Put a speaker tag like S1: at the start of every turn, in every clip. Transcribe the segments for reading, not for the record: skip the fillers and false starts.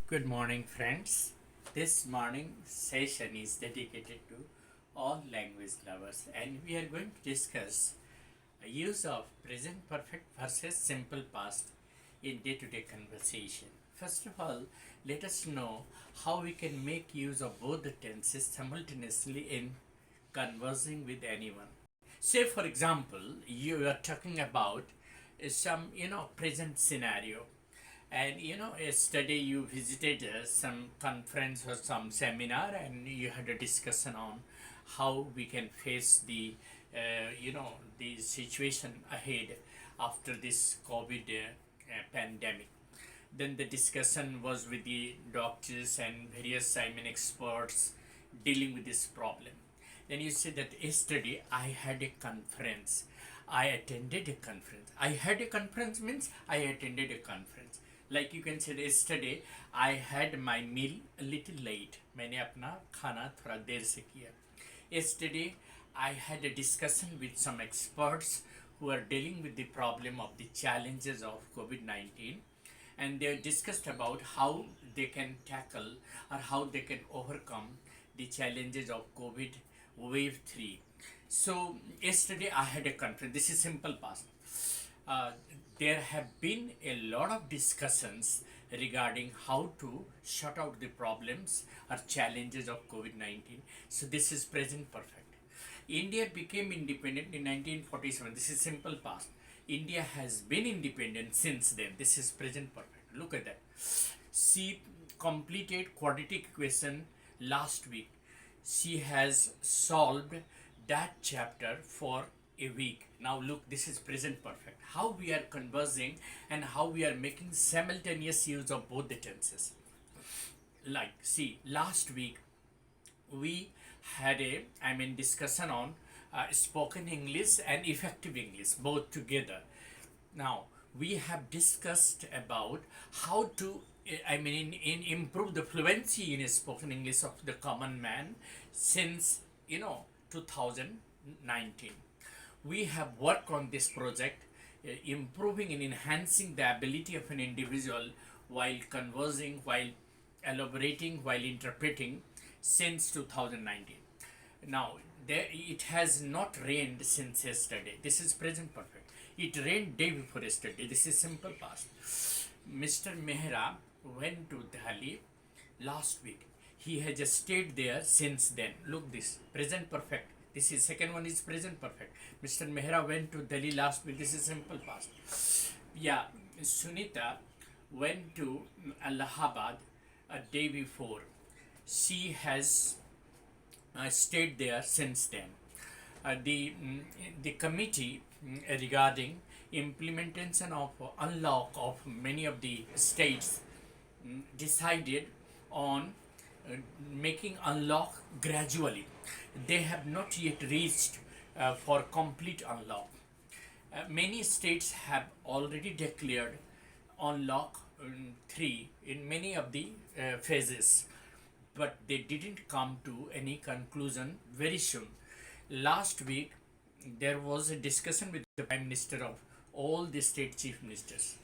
S1: Good morning, friends. This morning session is dedicated to all language lovers, and we are going to discuss a use of present perfect versus simple past in day to day conversation. First of all, let us know how we can make use of both the tenses simultaneously in conversing with anyone. Say, for example, you are talking about some present scenario, and yesterday you visited some conference or some seminar, and you had a discussion on how we can face the situation ahead after this COVID pandemic. Then the discussion was with the doctors and various experts dealing with this problem. Then you said that yesterday I had a conference. I attended a conference. I had a conference means I attended a conference. Like you can say yesterday I had my meal a little late. मैंने अपना खाना थोड़ा देर से किया. Yesterday I had a discussion with some experts who are dealing with the problem of the challenges of COVID-19, and they discussed about how they can tackle or how they can overcome the challenges of COVID wave 3. So yesterday I had a conference. This is simple past. Uh, there have been a lot of discussions regarding how to shut out the problems or challenges of COVID-19. So this is present perfect. India became independent in 1947. This is simple past. India has been independent since then. This is present perfect. Look at that. She completed quadratic equation last week. She has solved that chapter for a week. Now look, this is present perfect. How we are conversing and how we are making simultaneous use of both the tenses. Like, see, last week we had a discussion on spoken English and effective English both together. Now we have discussed about how to in improve the fluency in spoken English of the common man since 2019. We have worked on this project, improving and enhancing the ability of an individual while conversing, while elaborating, while interpreting since 2019. Now, it has not rained since yesterday. This is present perfect. It rained day before yesterday. This is simple past. Mr. Mehra went to Delhi last week. He has just stayed there since then. Look this, present perfect. This is second one is present perfect. Mr. Mehra went to Delhi last week. This is simple past. Yeah, Sunita went to Allahabad a day before. She has stayed there since then. The committee regarding implementation of unlock of many of the states decided on making unlock gradually. They have not yet reached for complete unlock. Many states have already declared unlock 3 in many of the phases, but they didn't come to any conclusion very soon. Last week, there was a discussion with the Prime Minister of all the state chief ministers.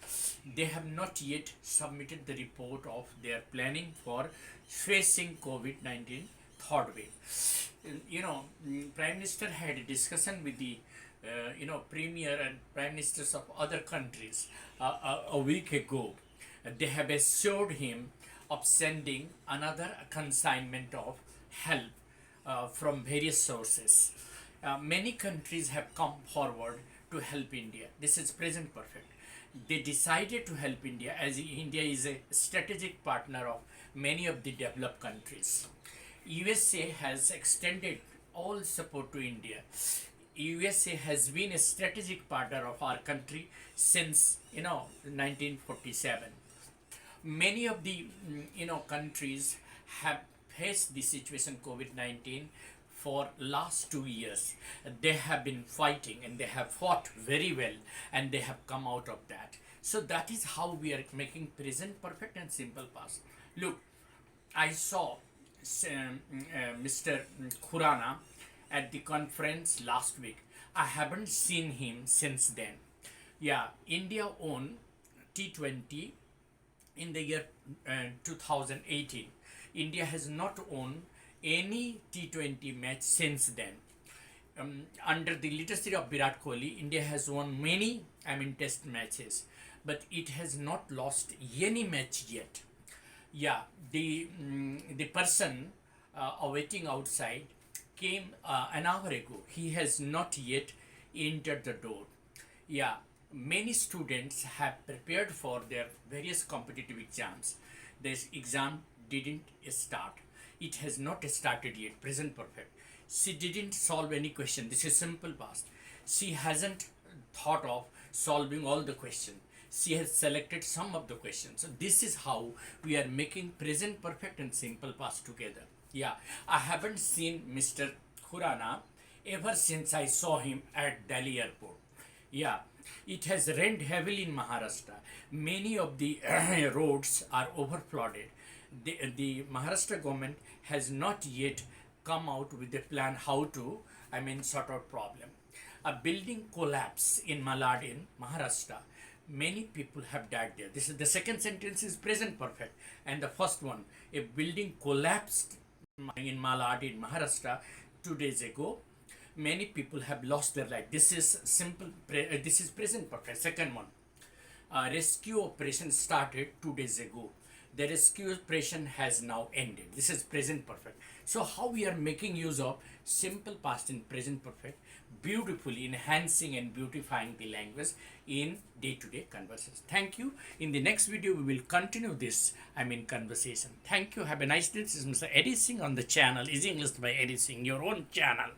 S1: They have not yet submitted the report of their planning for facing COVID-19 third wave. Prime Minister had a discussion with the premier and prime ministers of other countries a week ago. They have assured him of sending another consignment of help from various sources. Many countries have come forward to help India. This is present perfect. They decided to help India as India is a strategic partner of many of the developed countries. USA has extended all support to India. USA has been a strategic partner of our country since 1947. Many of the countries have faced the situation COVID-19 for last 2 years. They have been fighting and they have fought very well, and they have come out of that. So that is how we are making present perfect and simple past. Look, I saw Mr. Khurana at the conference last week. I haven't seen him since then. Yeah, India won T20 in the year 2018. India has not won any T20 match since then. Under the leadership of Virat Kohli, India has won many, test matches, but it has not lost any match yet. Yeah, the person awaiting outside came an hour ago. He has not yet entered the door. Yeah, many students have prepared for their various competitive exams. This exam didn't start. It has not started yet. Present perfect. She didn't solve any question. This is simple past. She hasn't thought of solving all the questions. She has selected some of the questions. So this is how we are making present perfect and simple past together. Yeah, I haven't seen Mr. Khurana ever since I saw him at Delhi airport. Yeah, it has rained heavily in Maharashtra. Many of the roads are overflooded. The Maharashtra government has not yet come out with a plan how to, sort out problem. A building collapse in Malad in Maharashtra. Many people have died there. This is the second sentence is present perfect, and the first one, a building collapsed in Malad in Maharashtra 2 days ago. Many people have lost their life. This is simple. This is present perfect. Second one, rescue operation started 2 days ago. The rescue operation has now ended. This is present perfect. So how we are making use of simple past and present perfect, beautifully enhancing and beautifying the language in day-to-day conversations. Thank you. In the next video, we will continue this, conversation. Thank you. Have a nice day. This is Mr. Eddie Singh on the channel Easy English by Eddie Singh, your own channel.